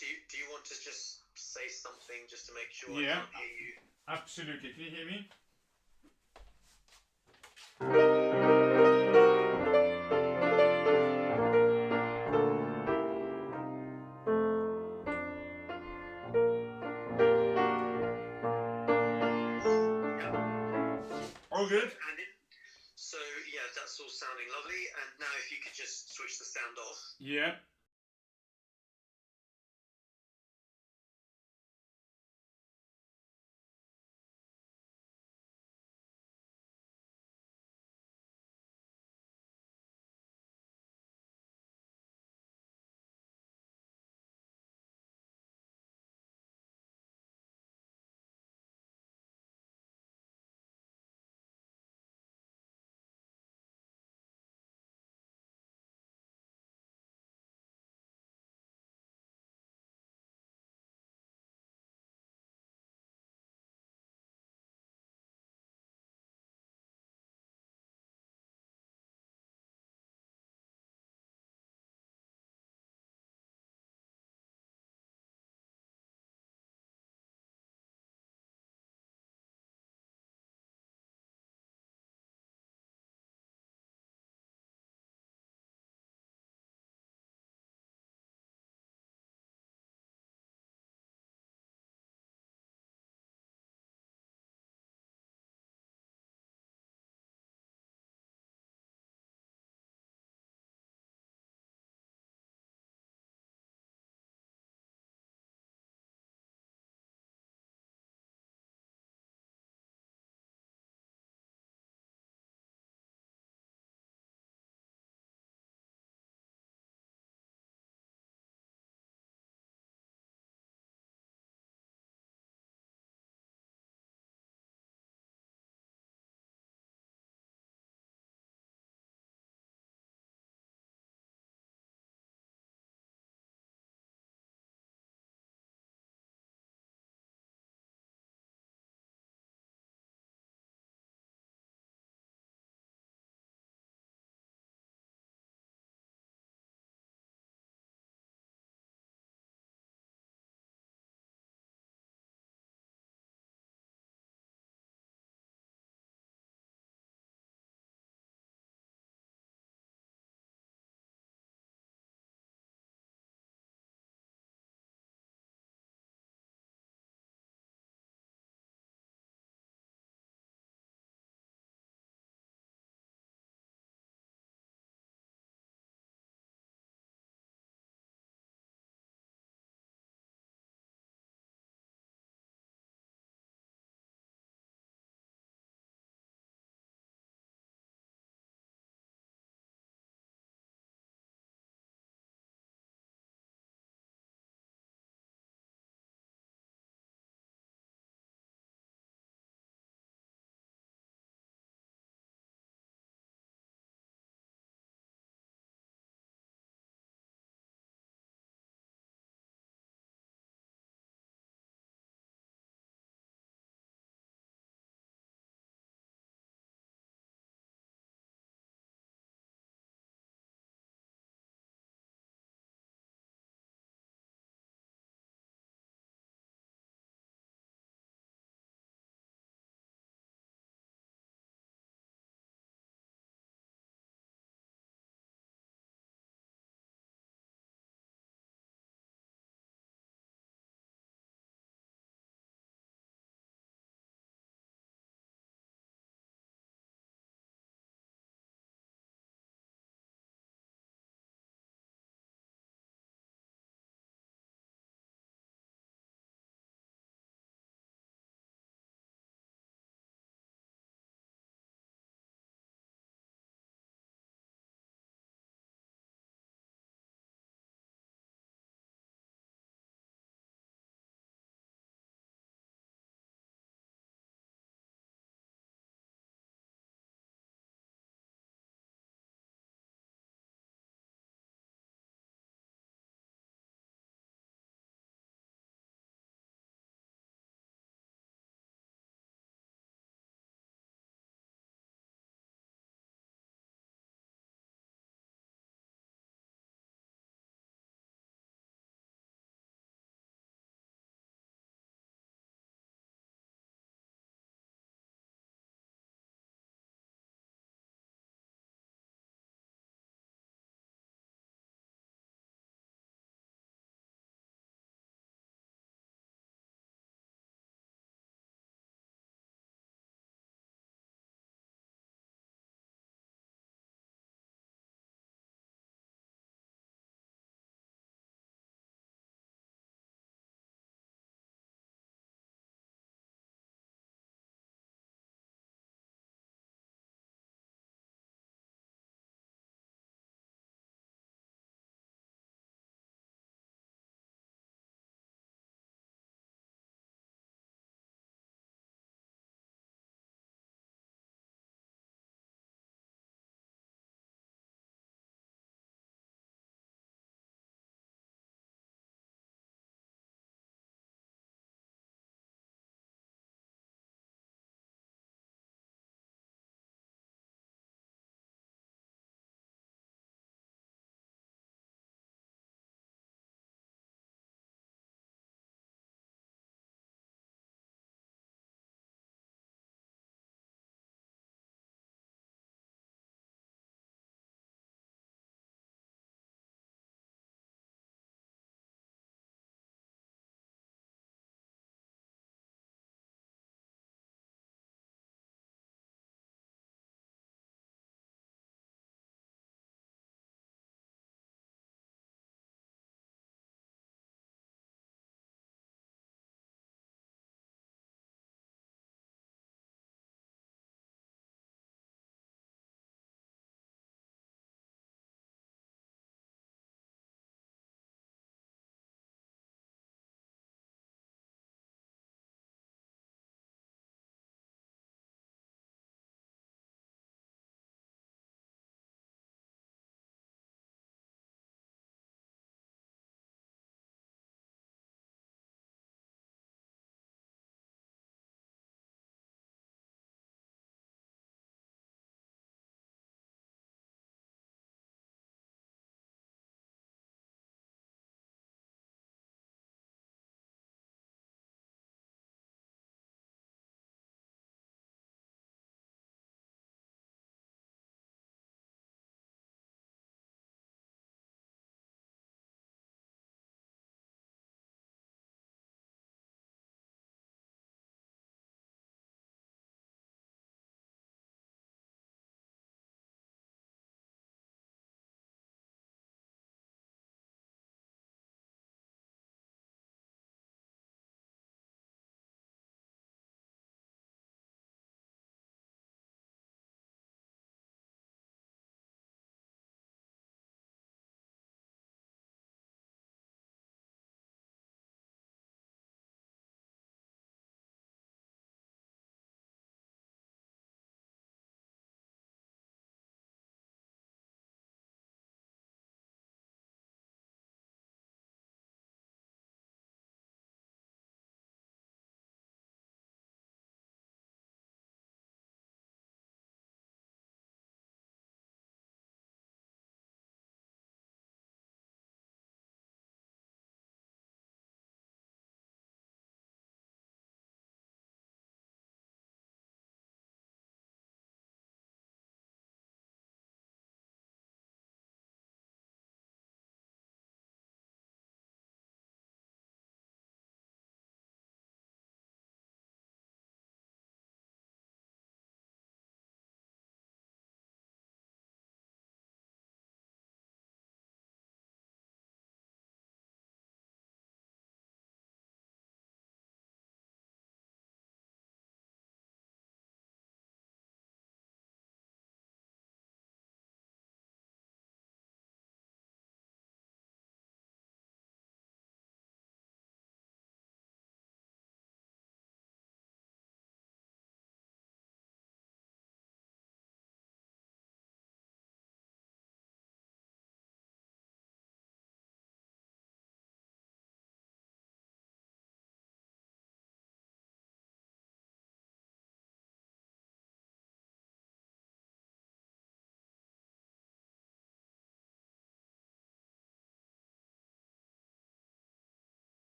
Do you want to just say something just to make sure Yeah. I can't hear you? Absolutely. Can you hear me? All good. So yeah, that's all sounding lovely. And now if you could just switch the sound off. Yeah.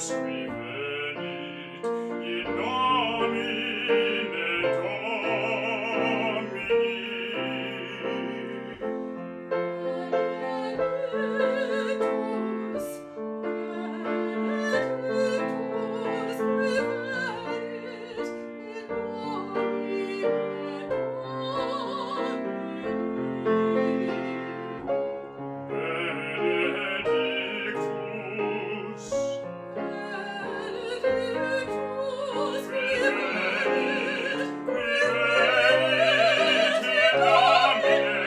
scrivenit in nomine Domini.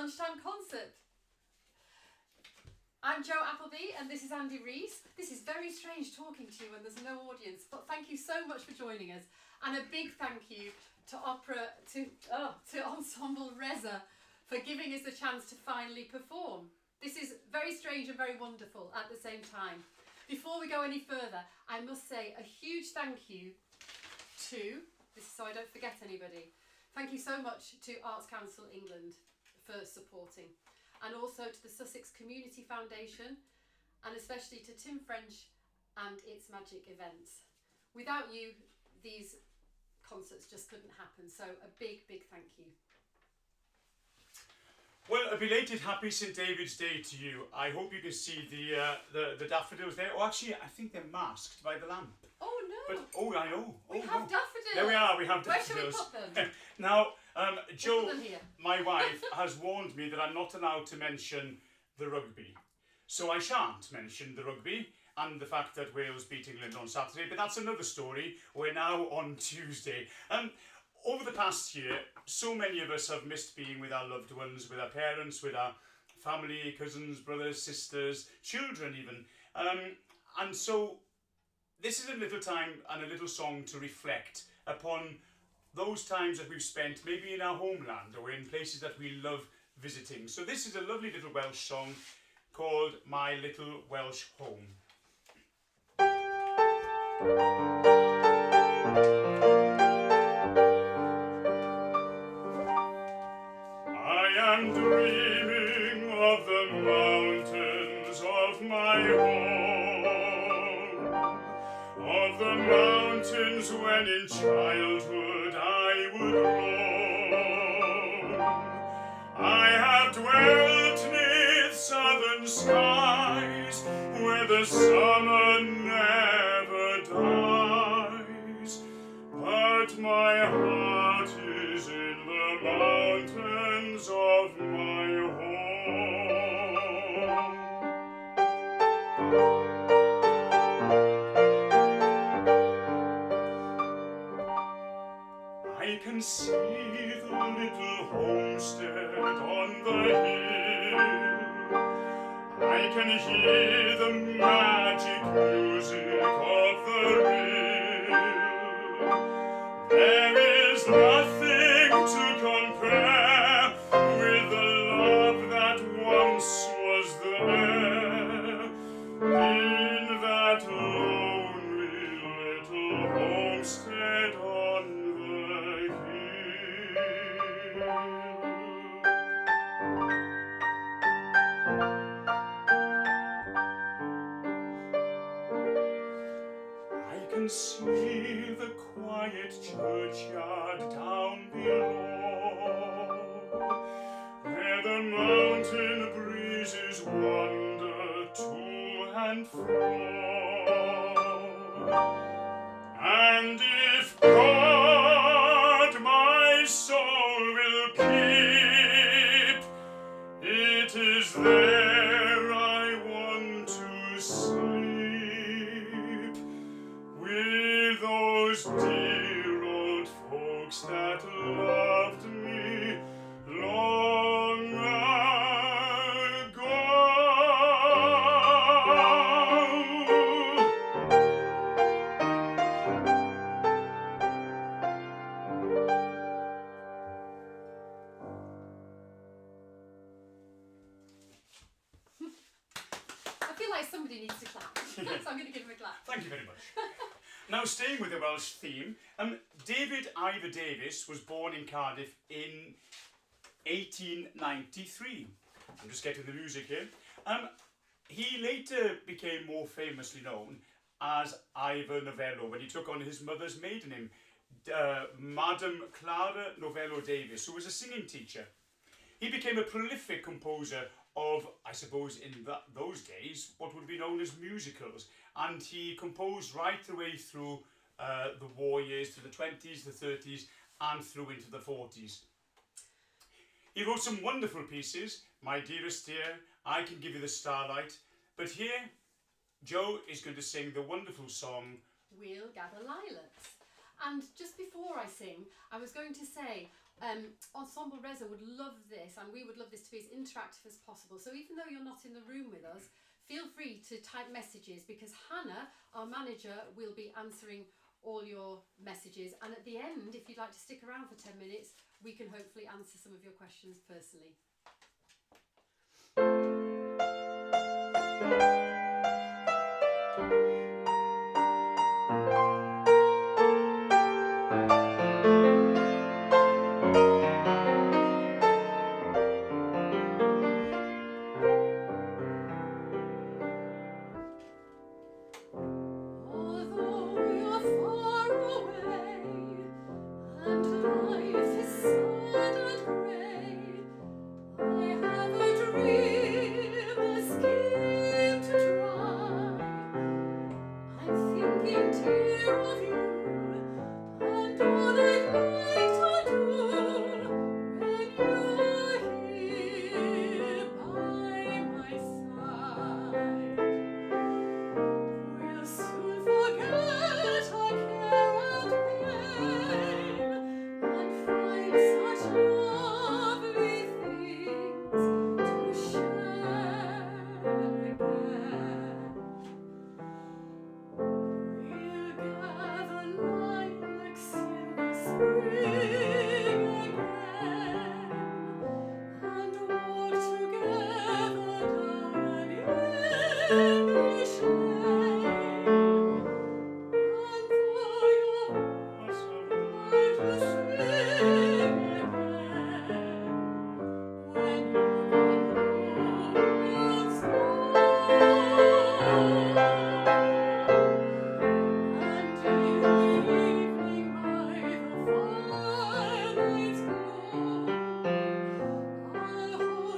lunchtime concert. I'm Jo Appleby and this is Andrew Rees. This is very strange talking to you when there's no audience, but thank you so much for joining us. And a big thank you to Ensemble Reza for giving us the chance to finally perform. This is very strange and very wonderful at the same time. Before we go any further, I must say a huge thank you to, this is so I don't forget anybody, thank you so much to Arts Council England for supporting, and also to the Sussex Community Foundation, and especially to Tim French and It's Magic Events. Without you, these concerts just couldn't happen, so a big, big thank you. Well, a belated happy St David's Day to you. I hope you can see the daffodils there. Oh, actually, I think they're masked by the lamp. Oh no! But, oh, I know. We have daffodils. There we are. We have Where daffodils. shall we put them? Now, Jo, put them here. my wife, has warned me that I'm not allowed to mention the rugby, so I shan't mention the rugby and the fact that Wales beat England on Saturday. But that's another story. We're now on Tuesday. Over the past year, so many of us have missed being with our loved ones, with our parents, with our family, cousins, brothers, sisters, children even. And so this is a little time and a little song to reflect upon those times that we've spent maybe in our homeland or in places that we love visiting. So this is a lovely little Welsh song called My Little Welsh Home. I'm dreaming of the mountains of my home, of the mountains when in childhood I would roam. the summer never dies, but my heart is in the mountains of my home. I can see the little homestead on the hill. I can hear the magic music of the rill. There is nothing to compare with the love that once was there in that lonely little homestead on the hill. I can see the quiet churchyard down below, where the mountain breezes wander to and fro. And if God my soul will keep, it is there I want to sleep, with those dear old folks that loved me long ago. I feel like somebody needs to clap, so I'm going to give him a clap. Thank you very much. Now, staying with the Welsh theme, David Iva Davis was born in Cardiff in 1893. I'm just getting the music here. He later became more famously known as Iva Novello when he took on his mother's maiden name, Madam Clara Novello Davis, who was a singing teacher. He became a prolific composer of, I suppose in those days, what would be known as musicals, and he composed right the way through the war years, to the 20s, the 30s, and through into the 40s. He wrote some wonderful pieces, My Dearest Dear, I Can Give You the Starlight, but here, Jo is going to sing the wonderful song, We'll Gather Lilacs. And just before I sing, I was going to say, Ensemble Reza would love this, and we would love this to be as interactive as possible. So even though you're not in the room with us, feel free to type messages, because Hannah, our manager, will be answering all your messages. And at the end, if you'd like to stick around for 10 minutes, we can hopefully answer some of your questions personally.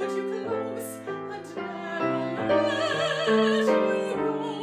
Let you close and never let you go.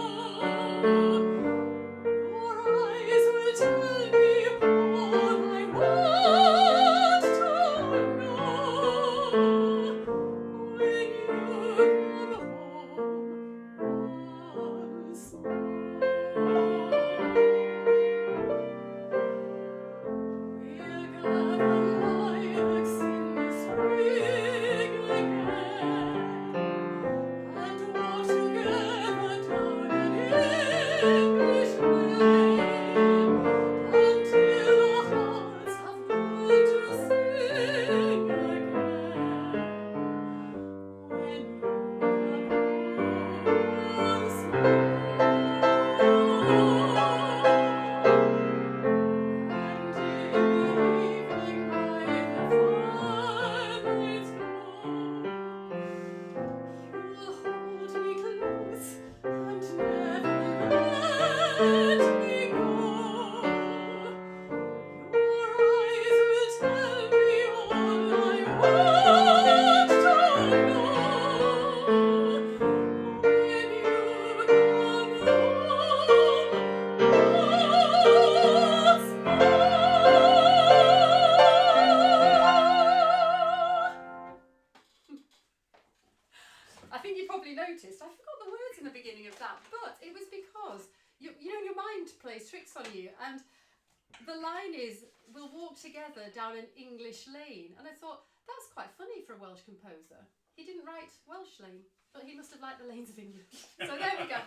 Together down an English lane, and I thought that's quite funny for a Welsh composer. He didn't write Welsh lane, but he must have liked the lanes of England. So there we go.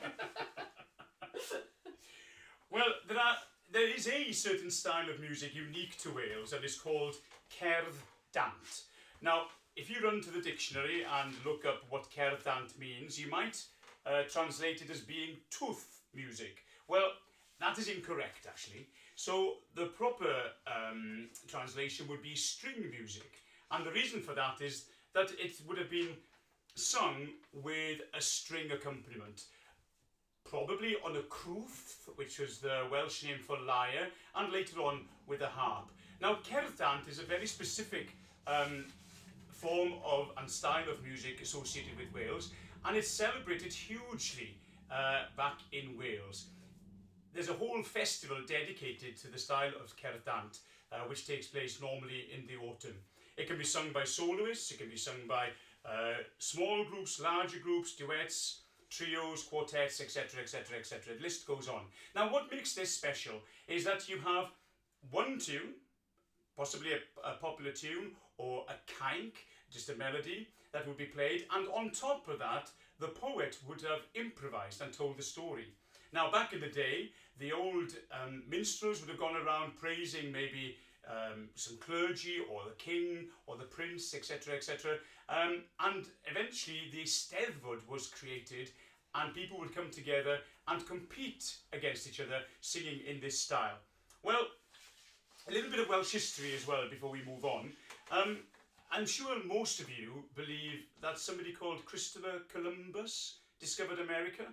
Well, there is a certain style of music unique to Wales, and it's called cerdd dant. Now, if you run to the dictionary and look up what cerdd dant means, you might translate it as being tooth music. Well, that is incorrect, actually. So the proper translation would be string music, and the reason for that is that it would have been sung with a string accompaniment, probably on a crwth, which was the Welsh name for lyre, and later on with a harp. Now, cerdd dant is a very specific form of and style of music associated with Wales, and it's celebrated hugely back in Wales. There's a whole festival dedicated to the style of cerdd dant, which takes place normally in the autumn. It can be sung by soloists, it can be sung by small groups, larger groups, duets, trios, quartets, etc, etc, etc. The list goes on. Now, what makes this special is that you have one tune, possibly a popular tune, or a cainc, just a melody, that would be played, and on top of that, the poet would have improvised and told the story. Now, back in the day, the old minstrels would have gone around praising maybe some clergy or the king or the prince, etc, etc. And eventually the Eisteddfod was created, and people would come together and compete against each other singing in this style. Well, a little bit of Welsh history as well before we move on. I'm sure most of you believe that somebody called Christopher Columbus discovered America.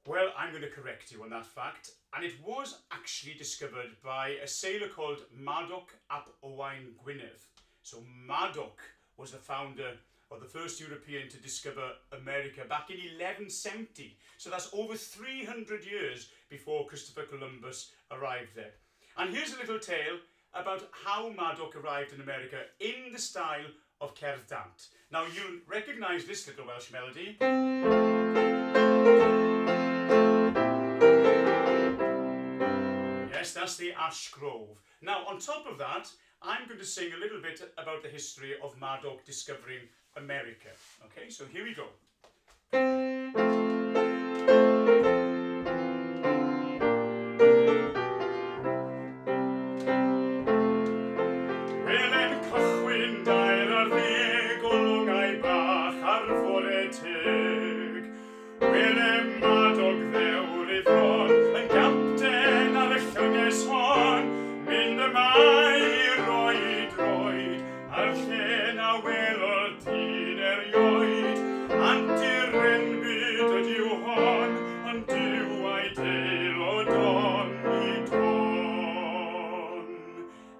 Well, I'm going to correct you on that fact, and it was actually discovered by a sailor called Madoc ap Owain Gwynedd. So Madoc was the founder, or the first European to discover America back in 1170. So that's over 300 years before Christopher Columbus arrived there. And here's a little tale about how Madoc arrived in America in the style of cerdd dant. Now, you'll recognise this little Welsh melody. Yes, that's the Ash Grove. Now, on top of that, I'm going to sing a little bit about the history of Madoc discovering America. Okay, so here we go.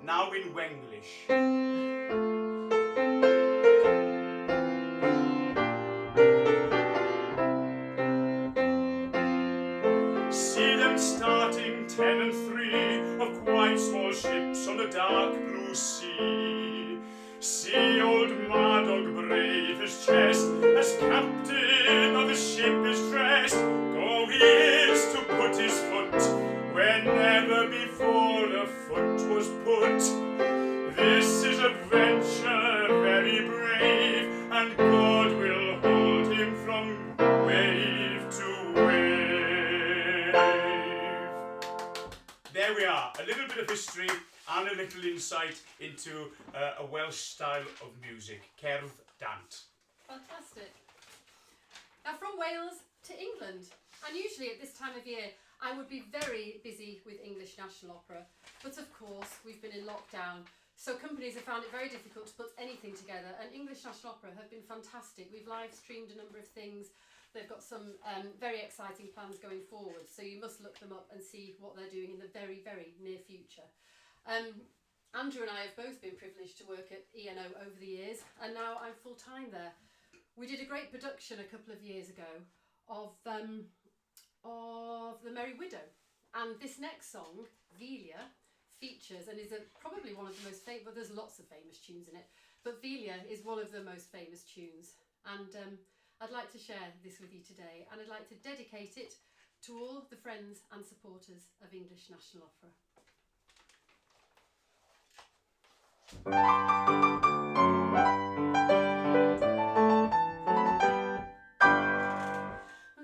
Now in Wenglish. See them starting 10 and 3 of quite small ships on the dark blue sea. See old Madoc brave his chest as captain of his ship is dressed. Go he is to put his foot where never before a foot was put. little insight into a Welsh style of music, cerdd dant. Fantastic. Now from Wales to England, and usually at this time of year I would be very busy with English National Opera, but of course we've been in lockdown, so companies have found it very difficult to put anything together, and English National Opera have been fantastic. We've live streamed a number of things. They've got some very exciting plans going forward, so you must look them up and see what they're doing in the very, very near future. Andrew and I have both been privileged to work at ENO over the years, and now I'm full-time there. We did a great production a couple of years ago of The Merry Widow, and this next song, Velia, features and is probably one of the most famous, well, there's lots of famous tunes in it, but Velia is one of the most famous tunes, and I'd like to share this with you today, and I'd like to dedicate it to all the friends and supporters of English National Opera.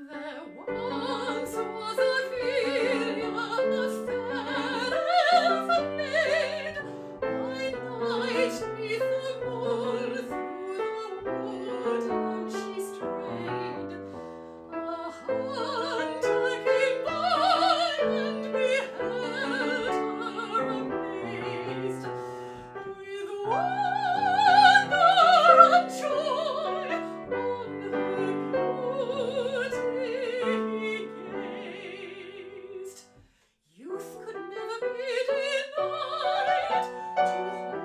There once was a Velia, a fair elfin maid, by night 'neath the moon through the wood and she strayed. A hunter came by and beheld her amazed, with wonder and joy on her beauty he gazed. Youth could never be denied, to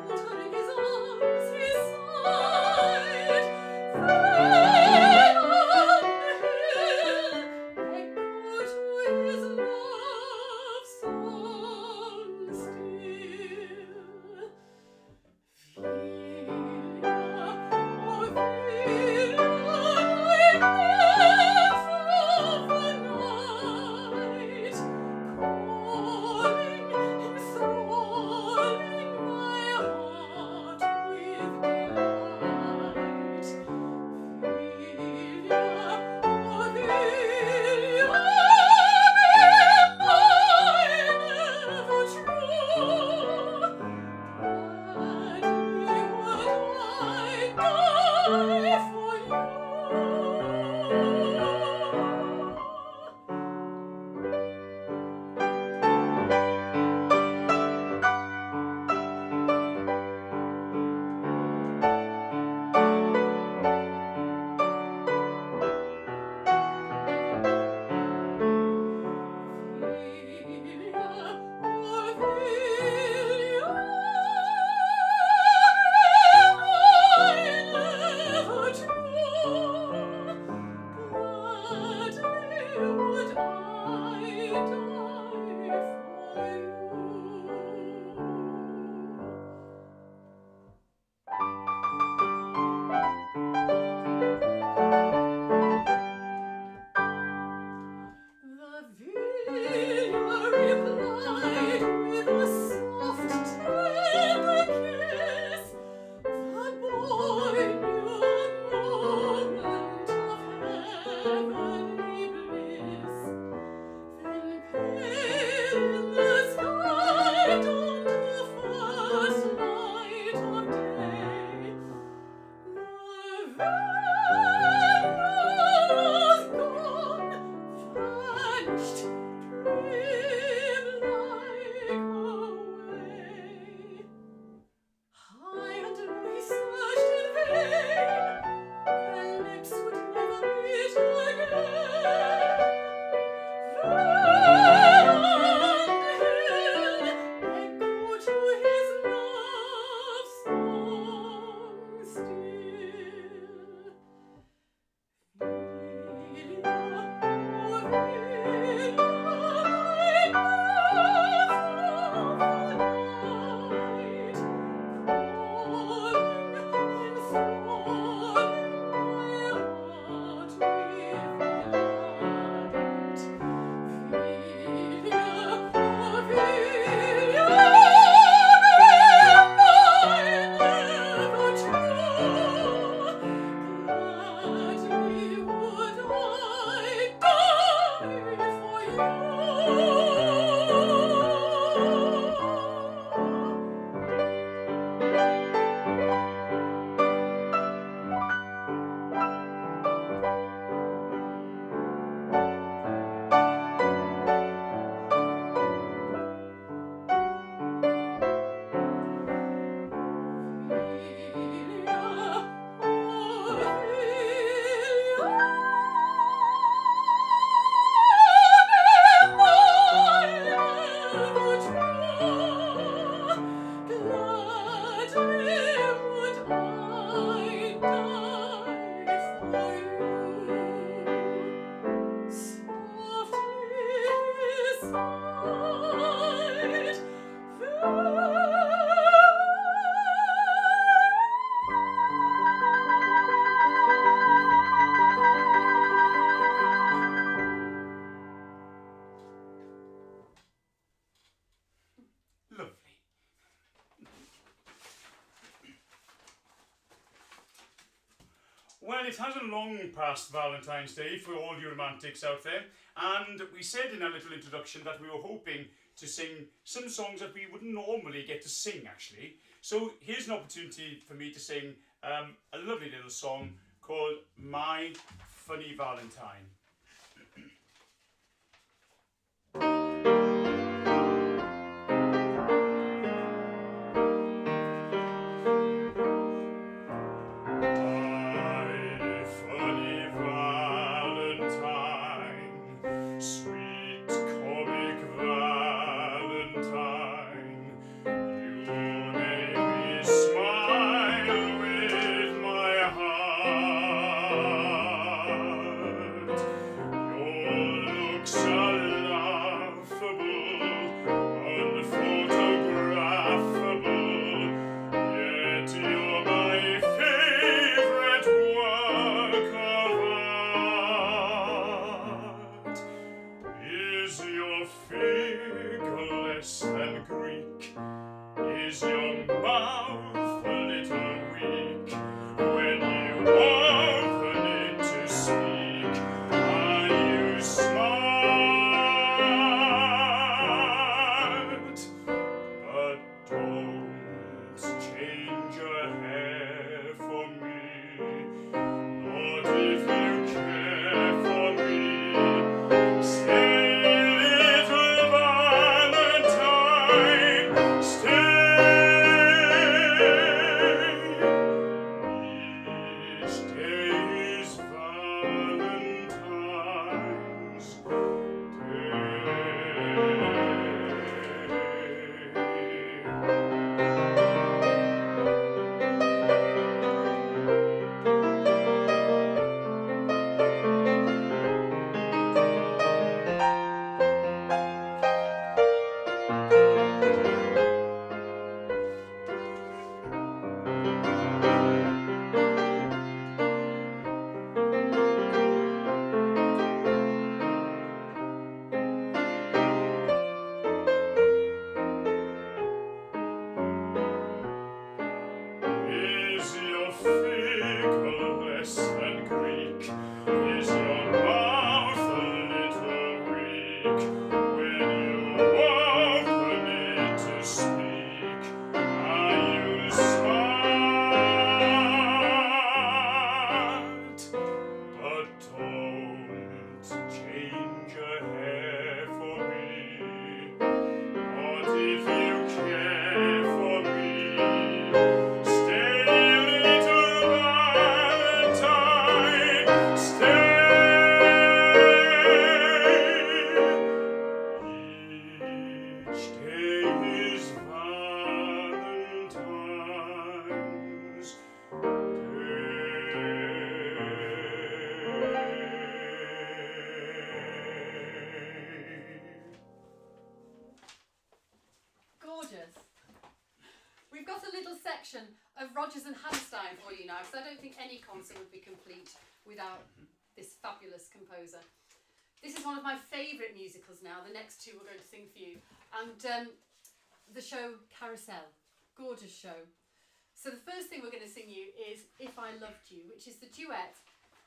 hold her in his arms he sighed. Vale and hill echo to his love song still. Well, it hasn't long passed Valentine's Day for all you romantics out there, and we said in our little introduction that we were hoping to sing some songs that we wouldn't normally get to sing, actually. So here's an opportunity for me to sing a lovely little song called My Funny Valentine. Of Rodgers and Hammerstein for you now, because I don't think any concert would be complete without this fabulous composer. This is one of my favourite musicals now. The next two we're going to sing for you. And the show Carousel. Gorgeous show. So the first thing we're going to sing you is If I Loved You, which is the duet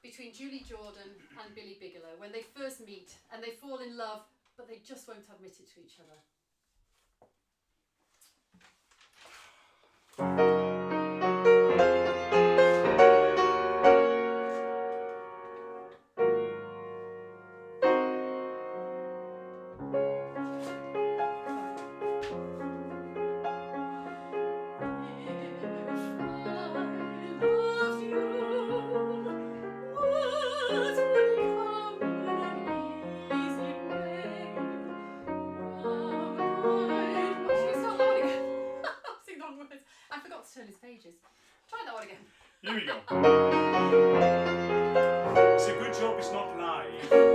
between Julie Jordan and Billy Bigelow when they first meet and they fall in love, but they just won't admit it to each other. Turn his pages. Try that one again. Here we go. It's a good job it's not live.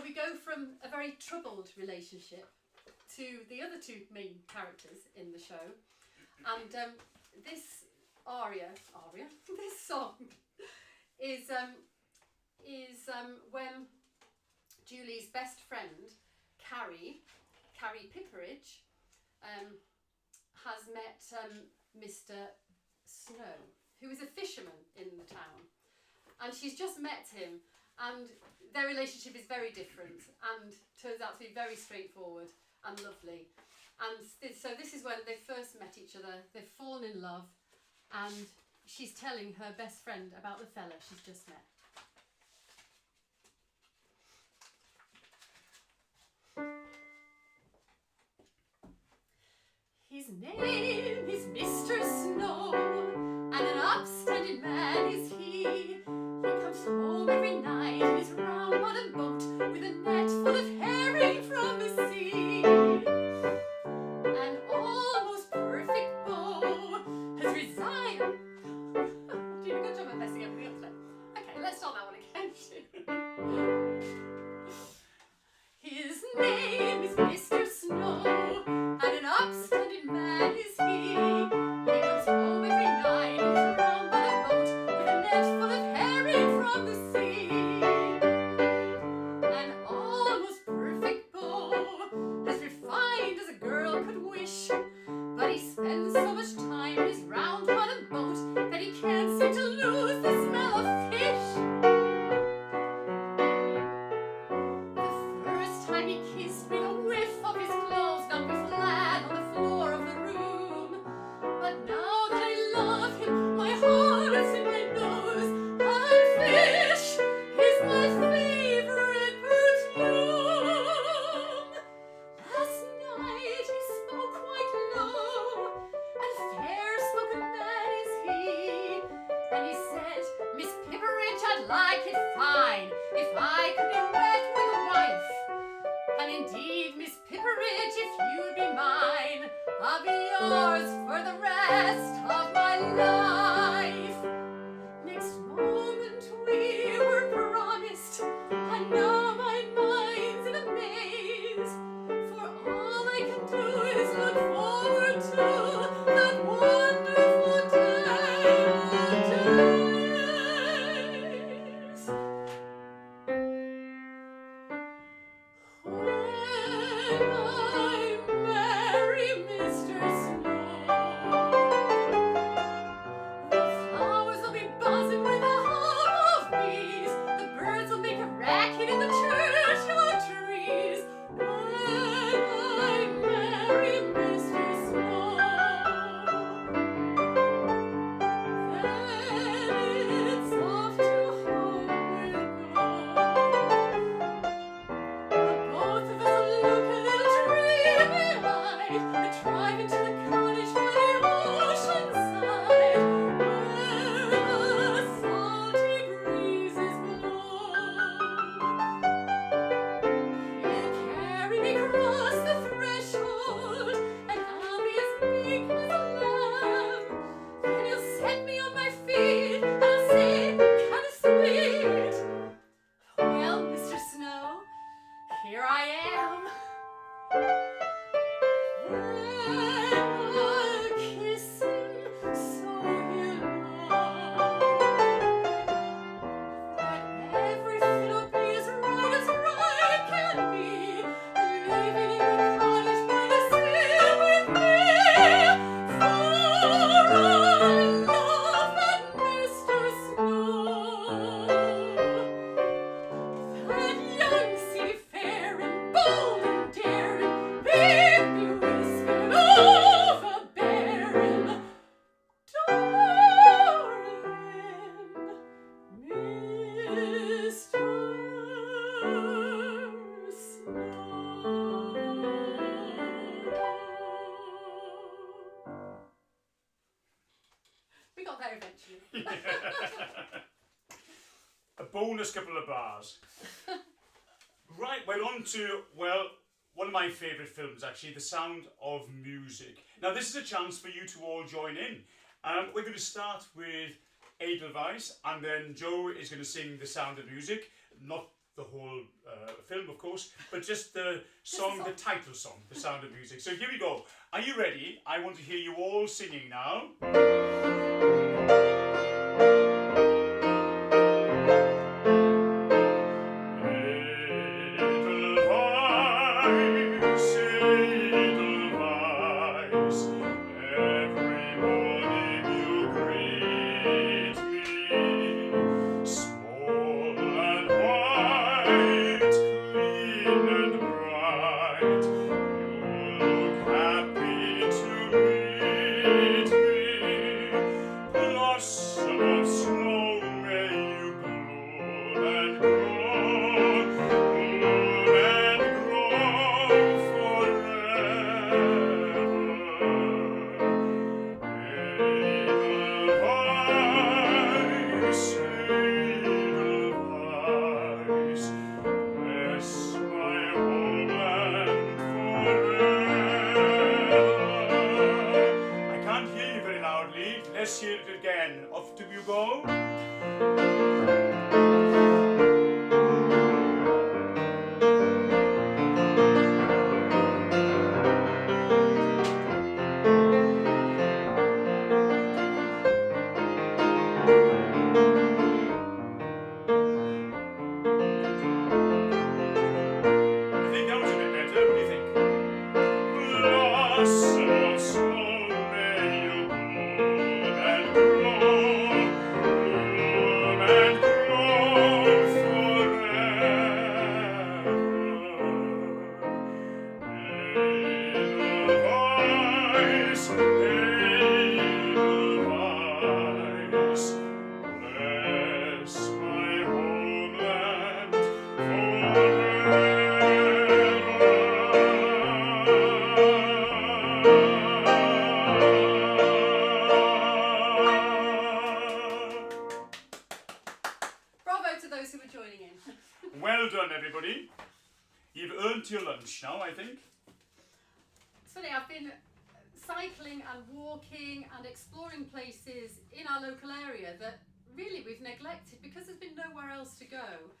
we go from a very troubled relationship to the other two main characters in the show. And this this song is when Julie's best friend, Carrie Pipperidge, has met Mr. Snow, who is a fisherman in the town. And she's just met him, and their relationship is very different and turns out to be very straightforward and lovely. And so this is when they first met each other. They've fallen in love, and she's telling her best friend about the fella she's just met. His name is Mr. Snow, and an upstanding man is he. He comes home every night in his round-bottomed boat with a net full of herring from the sea. An almost perfect beau has resigned. I'm doing a good job of messing everything up today. Okay, let's start that one again. His name is Mr. Snow, and an upstanding man is he. He comes home every night in his round-bottomed boat with a net full of herring from the sea. An almost perfect beau, as refined as a girl could wish, but he spends so much time in his round-bottomed boat that he can't seem to lose the smell of fish. The first time he kissed me, the whiff of his clothes knocked me flat on the floor of the room. But now that I love him, my heart's in my nose, and fish is my favourite perfume. Last night he spoke quite low, and fair-spoken man is he. And he said, Miss Pipperidge, I'd like it fine if I could be wed with a wife. And indeed, Miss Pipperidge, if you'd be mine, I'll be yours for the rest of my life. Next moment we were promised, and now my mind's in a maze. For all I can do is look forward to that wonderful day of days. When I marry Mr. Snow, the flowers will be buzzing with a hum of bees. The birds will make a racket in the churchyard trees. When I marry Mr. Snow, then it's off to home we'll go. Both of us look a little dreamy-eyed and drive into the cottage by the ocean side, where the salty breezes blow. He'll carry me across the threshold, and I'll be as meek as a lamb. Then he'll set me on my feet, and I'll say, kind of sweet, well, Mr. Snow, here I am. Then I'll kiss him so he'll know that everything will be as right can be, living in the cottage by the sea with me. For I love that Mr. Snow. That young seafaring, bold and daring, baby whispered overbearing, darling Mr. Snow. We got there eventually. A bonus couple of bars. Right, we're on to, well, one of my favourite films actually, The Sound of Music. Now this is a chance for you to all join in. We're going to start with Edelweiss, and then Jo is going to sing The Sound of Music. Not the whole film, of course, but just the song, the title song, The Sound of Music. So here we go. Are you ready? I want to hear you all singing now. Let's hear it again. Off do you go? I think that was a bit better. What do you think? Well done, everybody. You've earned your lunch now, I think. It's funny, I've been cycling and walking and exploring places in our local area that really we've neglected because there's been nowhere else to go.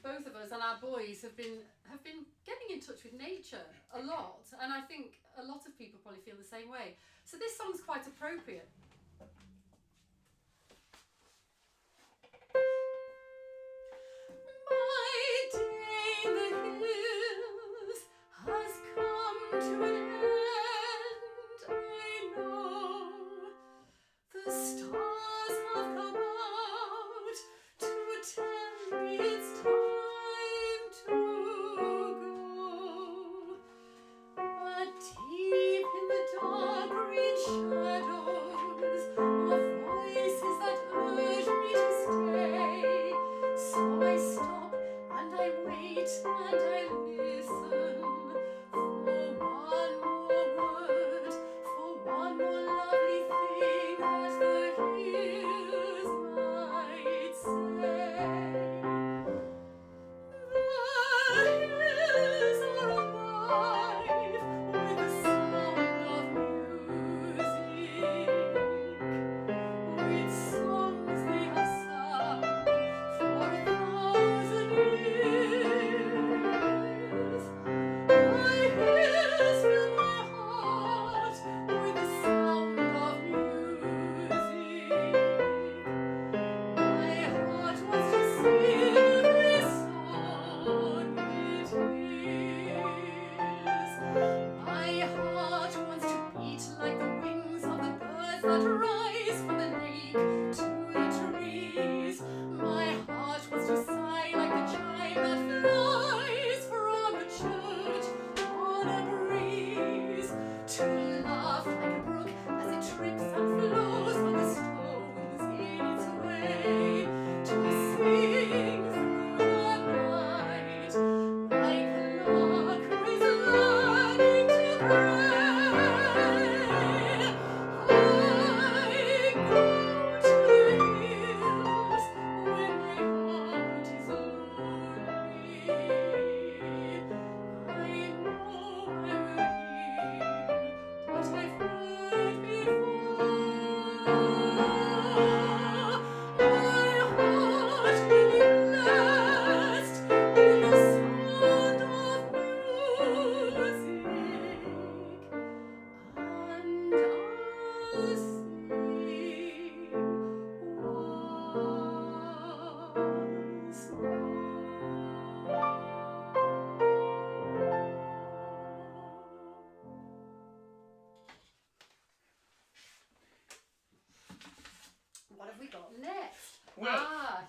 Both of us and our boys have been getting in touch with nature a lot, and I think a lot of people probably feel the same way. So this song's quite appropriate. My day in the hills has come to an end, I know. The stars have come out to tell me it's time to go. But deep in the dark green shadows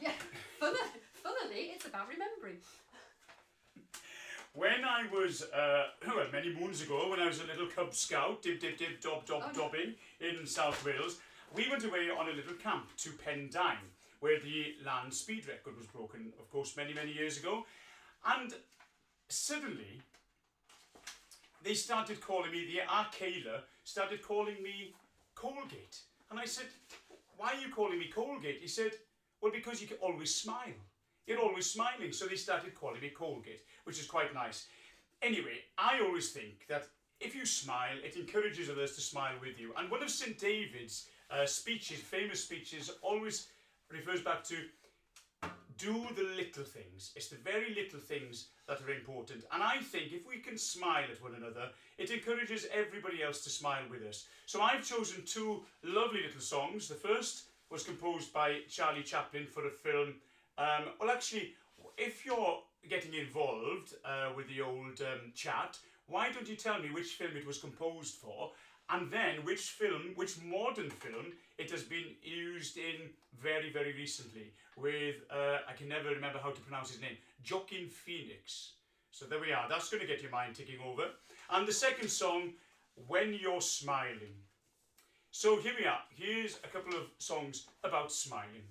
Yeah. Funnily, it's about remembering. When I was, well, many moons ago, when I was a little Cub Scout, dobbing in South Wales, we went away on a little camp to Pendine, where the land speed record was broken, of course, many, many years ago. And suddenly, they started calling me, the Arcala started calling me Colgate. And I said, why are you calling me Colgate? He said, well, because you can always smile. You're always smiling. So they started calling me Colgate, which is quite nice. Anyway, I always think that if you smile, it encourages others to smile with you. And one of St. David's speeches, famous speeches, always refers back to do the little things. It's the very little things that are important. And I think if we can smile at one another, it encourages everybody else to smile with us. So I've chosen two lovely little songs. The first was composed by Charlie Chaplin for a film. Well, actually, if you're getting involved with the old chat, why don't you tell me which film it was composed for, and then which modern film it has been used in very, very recently with, I can never remember how to pronounce his name, Joaquin Phoenix. So there we are, that's going to get your mind ticking over. And the second song, When You're Smiling. So here we are, here's a couple of songs about smiling.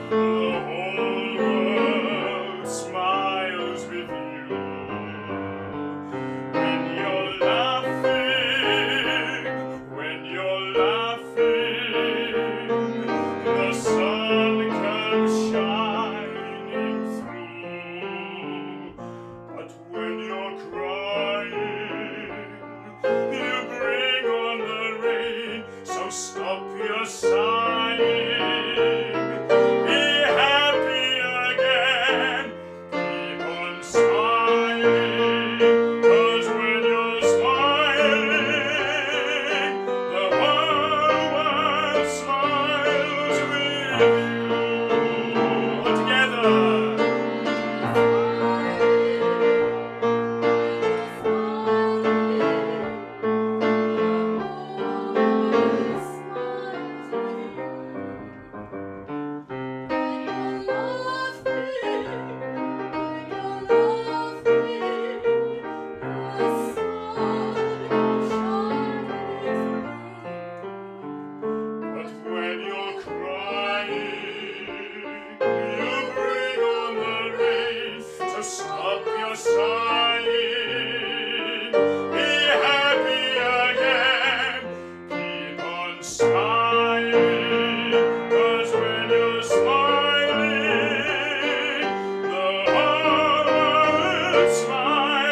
The whole world smiles with you.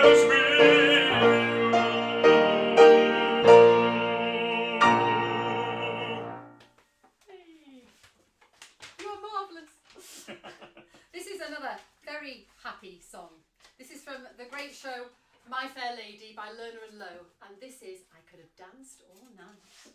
Wales with Hey. You are marvellous. This is another very happy song. This is from the great show My Fair Lady by Lerner and Lowe, and this is I Could Have Danced All Night.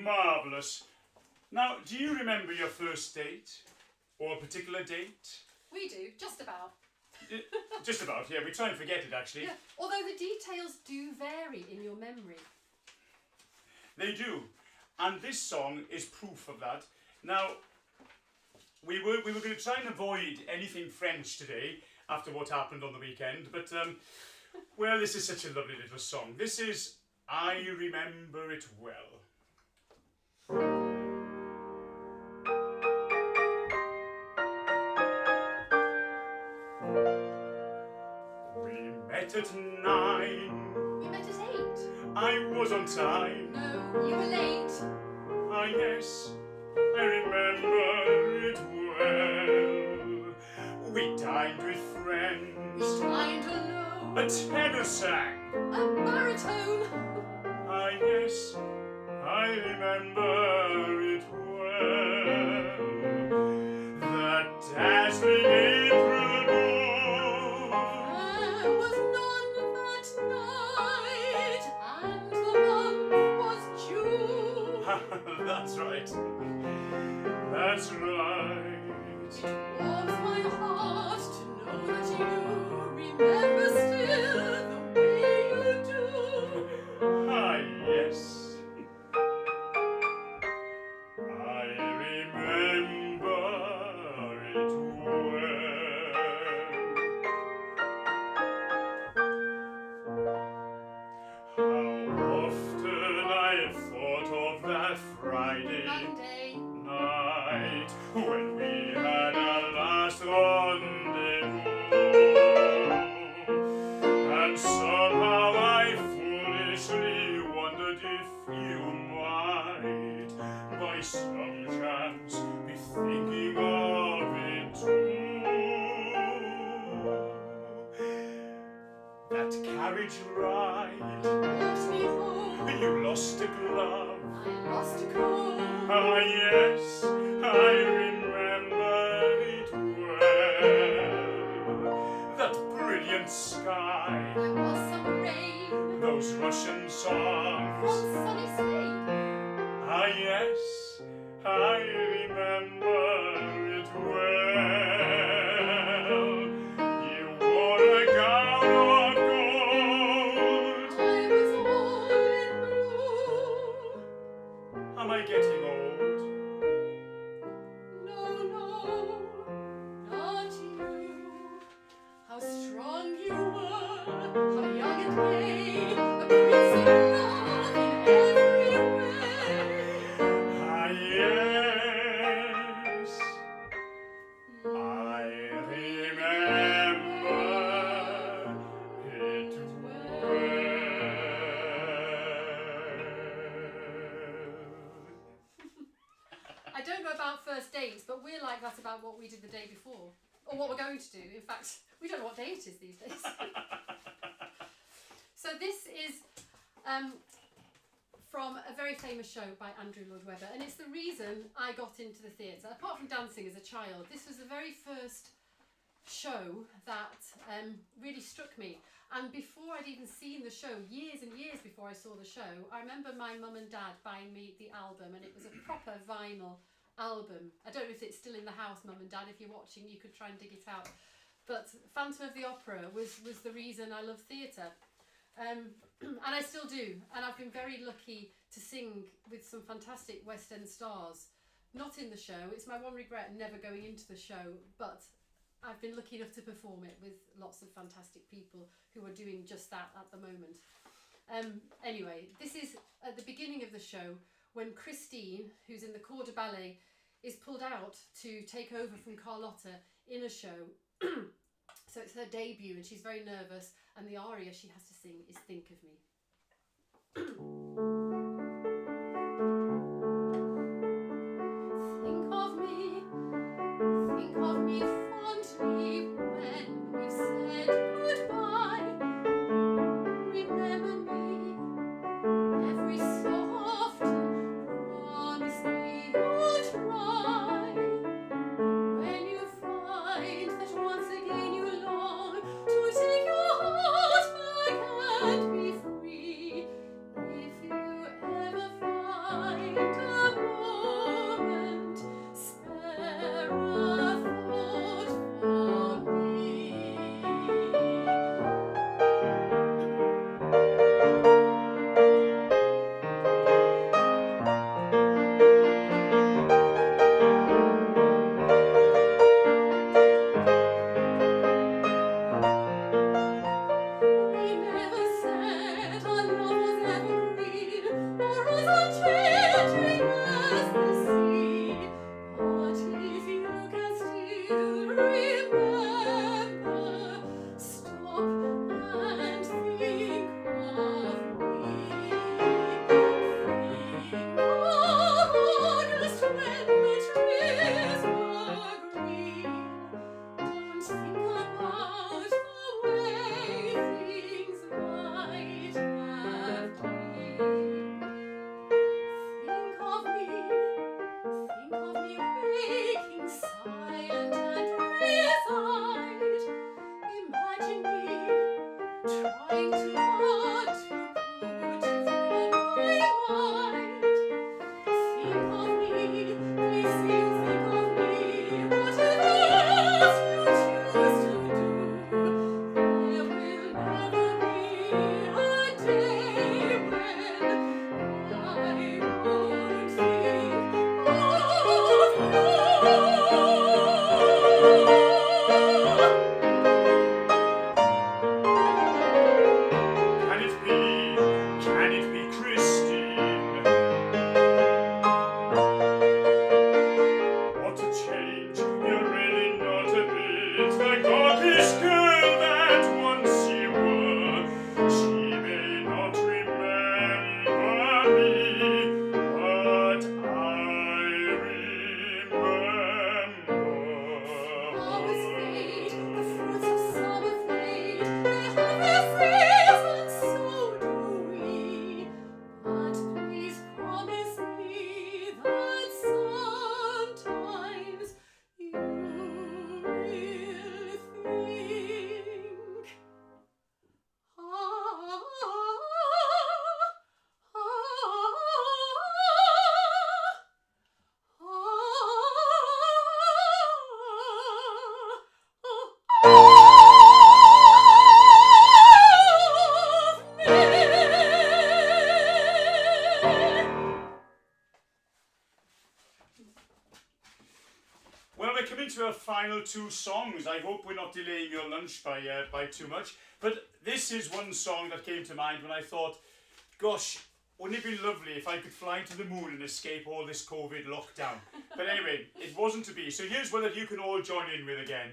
Marvellous. Now, do you remember your first date? Or a particular date? We do, just about. Just about, yeah. We try and forget it, actually. Yeah. Although the details do vary in your memory. They do. And this song is proof of that. Now, we were going to try and avoid anything French today after what happened on the weekend, but, well, this is such a lovely little song. This is I Remember It Well. We met at 9. We met at 8. I was on time. No, you were late. Ah, yes, I remember it well. We dined with friends. We dined alone. A tenor sang. A baritone. Ah, yes, I remember it well. That dazzling April moon. There was none that night, and the month was June. That's right. That's right. It warms my heart to know that you remember still the way you do. Ah, yes. that carriage ride. Let me home. You lost a glove. I lost a comb. Ah, yes, I remember it well. That brilliant sky, There was some rain those Russian from songs. sunny Spain. Ah, yes, I remember it well. You wore a gown of gold. I was all in blue. Am I getting old? No, no, not you. How strong you were, how young and gay, a prince of love in every way. Ah, yes, I remember it I don't know about first dates, but we're like that about what we did the day before, or what we're going to do. In fact, we don't know what day it is these days. So this is from a very famous show by Andrew Lloyd Webber, and it's the reason I got into the theatre. Apart from dancing as a child, this was the very first show that really struck me. And before I'd even seen the show, years and years before I saw the show, I remember my mum and dad buying me the album, and it was a proper vinyl album. I don't know if it's still in the house, mum and dad. If you're watching, you could try and dig it out. But Phantom of the Opera was the reason I love theatre. And I still do. And I've been very lucky to sing with some fantastic West End stars. Not in the show. It's my one regret never going into the show, but I've been lucky enough to perform it with lots of fantastic people who are doing just that at the moment. Anyway, this is at the beginning of the show when Christine, who's in the corps de ballet, is pulled out to take over from Carlotta in a show. So it's her debut and she's very nervous, and the aria she has to sing is Think of Me. Think of me fondly when we've said goodbye. Remember me every so often, promise me you'll try. When you find that once again you long to take your heart back and be free, if you ever find a moment, spare a thought for me. We never said our love was evergreen or as unchanging as the sea. But if you can still remember, stop and think of me. Think of August when the trees were green. Don't think about the way things might have been. Think of me waking silent and resigned. Imagine me trying too hard to put you from my mind. Think of me, please you think of me, whatever else you choose to do. There will never be a day when I won't think of you. final two songs. I hope we're not delaying your lunch by too much. But this is one song that came to mind when I thought, gosh, wouldn't it be lovely if I could fly to the moon and escape all this COVID lockdown? But anyway, it wasn't to be. So here's one that you can all join in with again.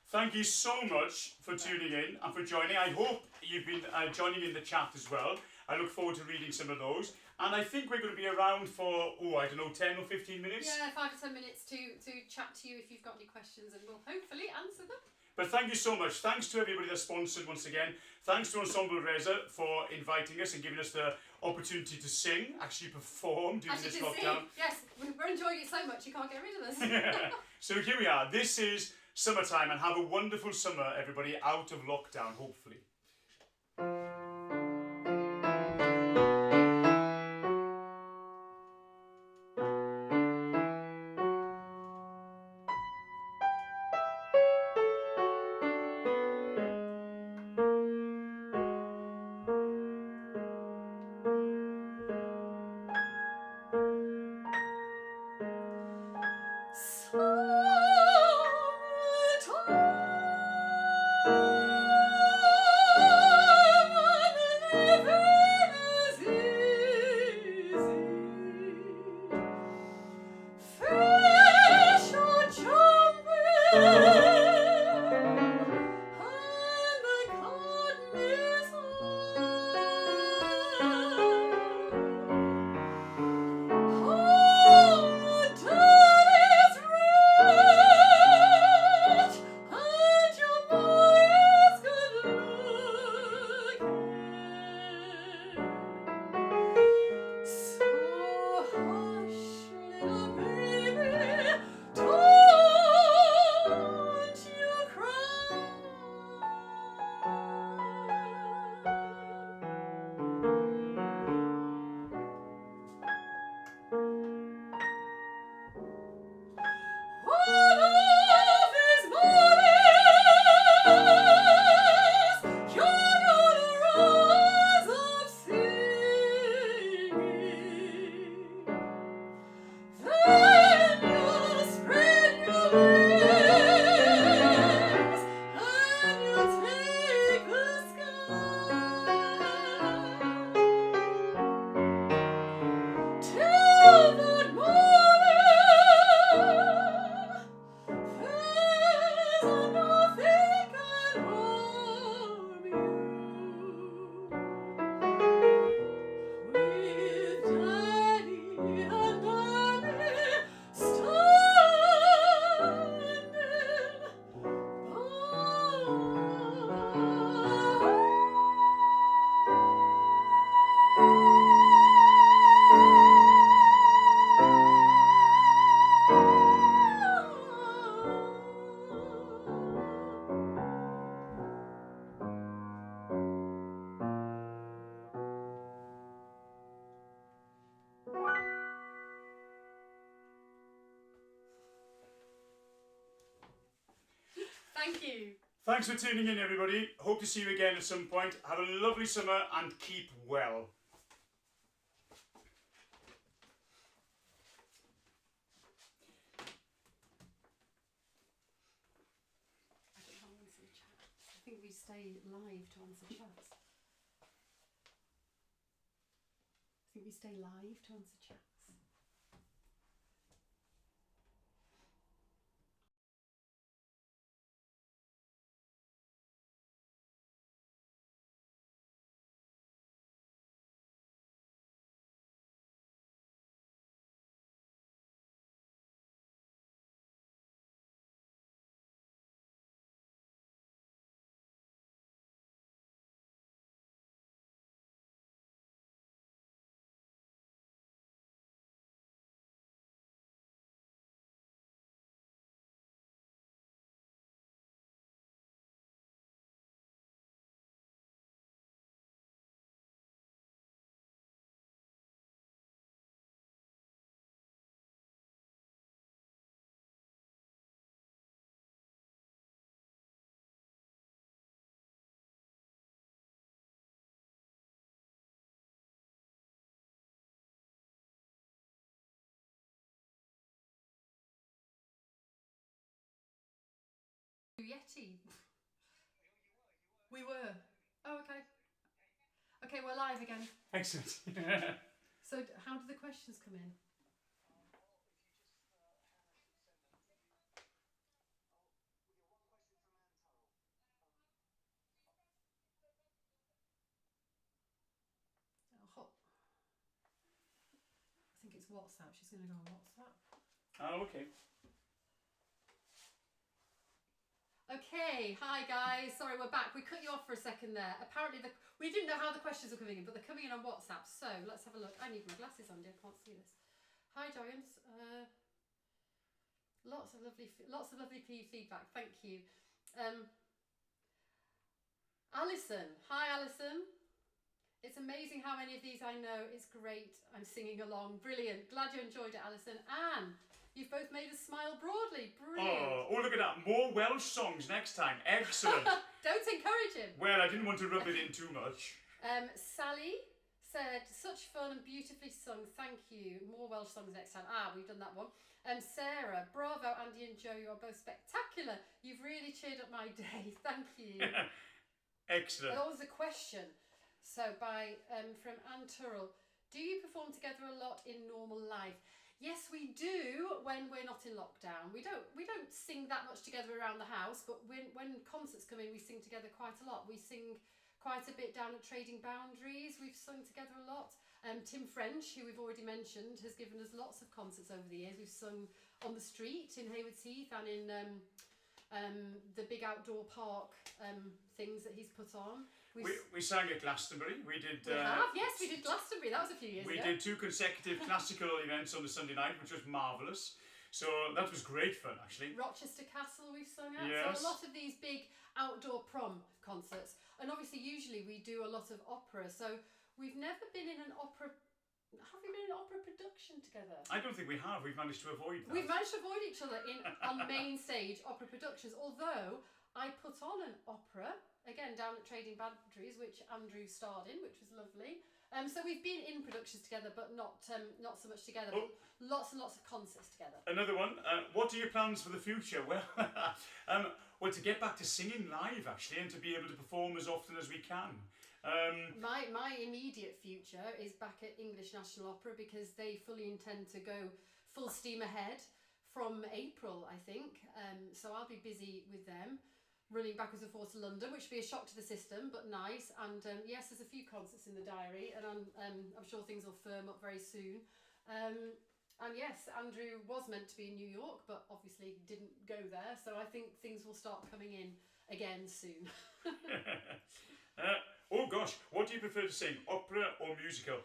Thank you so much for tuning in and for joining. I hope you've been joining in the chat as well. I look forward to reading some of those. And I think we're going to be around for, 10 or 15 minutes. Yeah, 5 to 10 minutes to chat to you if you've got any questions, and we'll hopefully answer them. But thank you so much. Thanks to everybody that sponsored once again. Thanks to Ensemble Reza for inviting us and giving us the opportunity to sing, actually perform during this lockdown. Yes, we're enjoying it so much you can't get rid of us. Yeah. So here we are. This is summertime, and have a wonderful summer, everybody, out of lockdown, hopefully. Thank you. Thanks for tuning in, everybody. Hope to see you again at some point. Have a lovely summer and keep well. I don't have answer the chat. I think we stay live to answer chats. Yeti. We were. Oh, okay. Okay, we're live again. Excellent. So, how did the questions come in? Oh, I think it's WhatsApp. She's going to go on WhatsApp. Oh, okay. Okay, hi guys. Sorry, we're back. We cut you off for a second there. Apparently, we didn't know how the questions were coming in, but they're coming in on WhatsApp. So let's have a look. I need my glasses on, dear. I can't see this. Hi, Giants. Lots of lovely feedback. Thank you. Alison. Hi, Alison. It's amazing how many of these I know. It's great. I'm singing along. Brilliant. Glad you enjoyed it, Alison. Anne. You've both made us smile broadly. Brilliant. Oh, look at that. More Welsh songs next time. Excellent. Don't encourage him. Well, I didn't want to rub it in too much. Sally said, such fun and beautifully sung. Thank you. More Welsh songs next time. We've done that one. Sarah, bravo, Andy and Jo. You are both spectacular. You've really cheered up my day. Thank you. Excellent. That was a question. So, from Anne Turrell. Do you perform together a lot in normal life? Yes, we do when we're not in lockdown. We don't sing that much together around the house, but when concerts come in, we sing together quite a lot. We sing quite a bit down at Trading Boundaries. We've sung together a lot. Tim French, who we've already mentioned, has given us lots of concerts over the years. We've sung on the street in Haywards Heath and in the big outdoor park things that he's put on. We sang at Glastonbury. We did Glastonbury. That was a few years ago. We did 2 consecutive classical events on the Sunday night, which was marvellous. So that was great fun, actually. Rochester Castle we've sung at. Yes. So a lot of these big outdoor prom concerts. And obviously, usually we do a lot of opera. So we've never been in an opera. Have we been in an opera production together? I don't think we have. We've managed to avoid that. We've managed to avoid each other on main stage opera productions. Although I put on an opera, again down at Trading Boundaries, which Andrew starred in, which was lovely. So we've been in productions together, but not so much together. But lots and lots of concerts together. Another one. What are your plans for the future? Well, well, to get back to singing live, actually, and to be able to perform as often as we can. My immediate future is back at English National Opera, because they fully intend to go full steam ahead from April, I think. So I'll be busy with them, running backwards and forwards to London, which will be a shock to the system, but nice. And yes, there's a few concerts in the diary, and I'm sure things will firm up very soon. And yes, Andrew was meant to be in New York, but obviously didn't go there. So I think things will start coming in again soon. Oh gosh, what do you prefer to sing, opera or musical?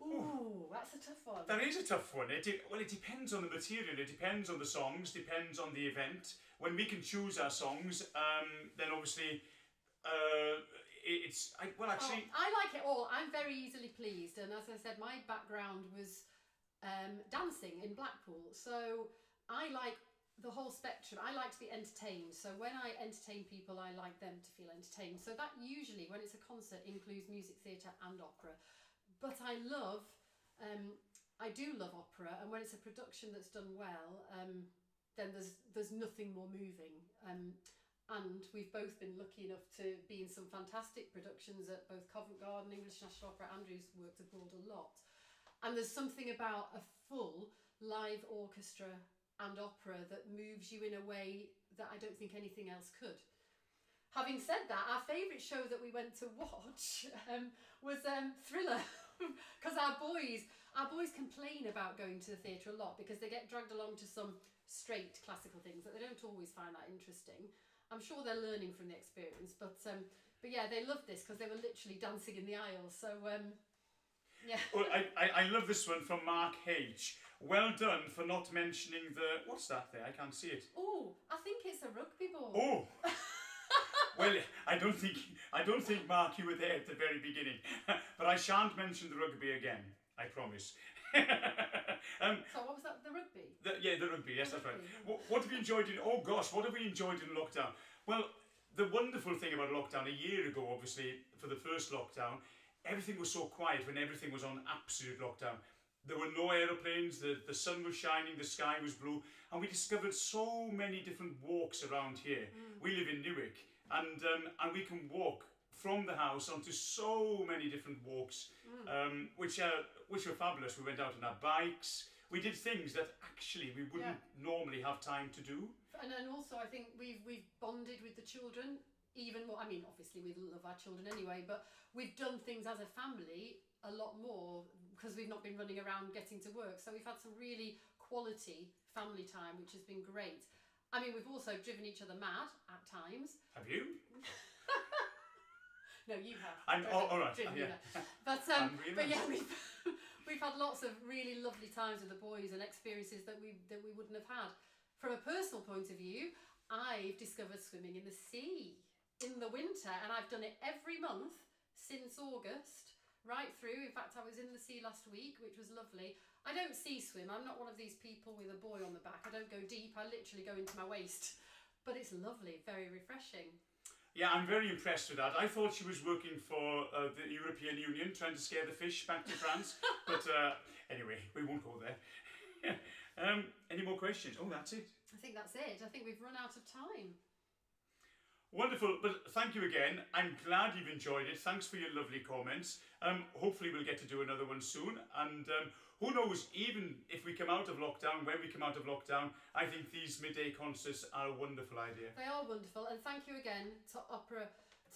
Ooh, that's a tough one. That is a tough one. It depends on the material, it depends on the songs, depends on the event. When we can choose our songs, then obviously I like it all. I'm very easily pleased, and as I said, my background was dancing in Blackpool, so I like the whole spectrum. I like to be entertained, so when I entertain people, I like them to feel entertained. So that usually, when it's a concert, includes music theatre and opera. But I do love opera, and when it's a production that's done well, then there's nothing more moving. And we've both been lucky enough to be in some fantastic productions at both Covent Garden, English National Opera. Andrew's worked abroad a lot. And there's something about a full live orchestra and opera that moves you in a way that I don't think anything else could. Having said that, our favourite show that we went to watch was Thriller, because our boys complain about going to the theatre a lot because they get dragged along to some straight classical things that they don't always find that interesting. I'm sure they're learning from the experience, but yeah, they loved this because they were literally dancing in the aisles. So yeah. Well, I love this one from Mark H. Well done for not mentioning the... What's that there? I can't see it. Oh, I think it's a rugby ball. Oh! Well, I don't think, Mark, you were there at the very beginning. But I shan't mention the rugby again, I promise. So what was that, the rugby? The rugby, yes, that's right. Rugby. What have you enjoyed in... Oh, gosh, what have we enjoyed in lockdown? Well, the wonderful thing about lockdown, a year ago, obviously, for the first lockdown, everything was so quiet when everything was on absolute lockdown. There were no aeroplanes, the sun was shining, the sky was blue, and we discovered so many different walks around here. We live in Newark, and we can walk from the house onto so many different walks, which were fabulous. We went out on our bikes. We did things that actually we wouldn't normally have time to do. And then also, I think we've bonded with the children even more. I mean, obviously we love our children anyway, but we've done things as a family a lot more because we've not been running around getting to work. So we've had some really quality family time, which has been great. I mean, we've also driven each other mad at times. Have you? No, you have. All right. Yeah. But yeah, we've had lots of really lovely times with the boys and experiences that we wouldn't have had. From a personal point of view, I've discovered swimming in the sea in the winter, and I've done it every month since August, right through. In fact, I was in the sea last week, which was lovely. I don't sea swim. I'm not one of these people with a buoy on the back. I don't go deep. I literally go into my waist. But it's lovely, very refreshing. Yeah, I'm very impressed with that. I thought she was working for the European Union, trying to scare the fish back to France. But anyway, we won't go there. Any more questions? Oh, that's it. I think that's it. I think we've run out of time. Wonderful, but thank you again. I'm glad you've enjoyed it. Thanks for your lovely comments. Hopefully we'll get to do another one soon. And who knows, even if we come out of lockdown, when we come out of lockdown, I think these midday concerts are a wonderful idea. They are wonderful. And thank you again to opera.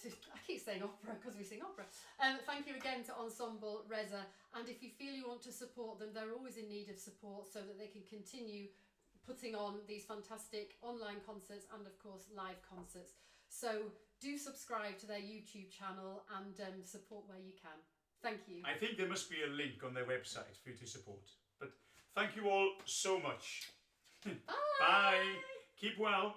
I keep saying opera because we sing opera. Thank you again to Ensemble Reza. And if you feel you want to support them, they're always in need of support so that they can continue putting on these fantastic online concerts and, of course, live concerts. So do subscribe to their YouTube channel and support where you can. Thank you. I think there must be a link on their website for you to support. But thank you all so much. Bye. Bye. Keep well.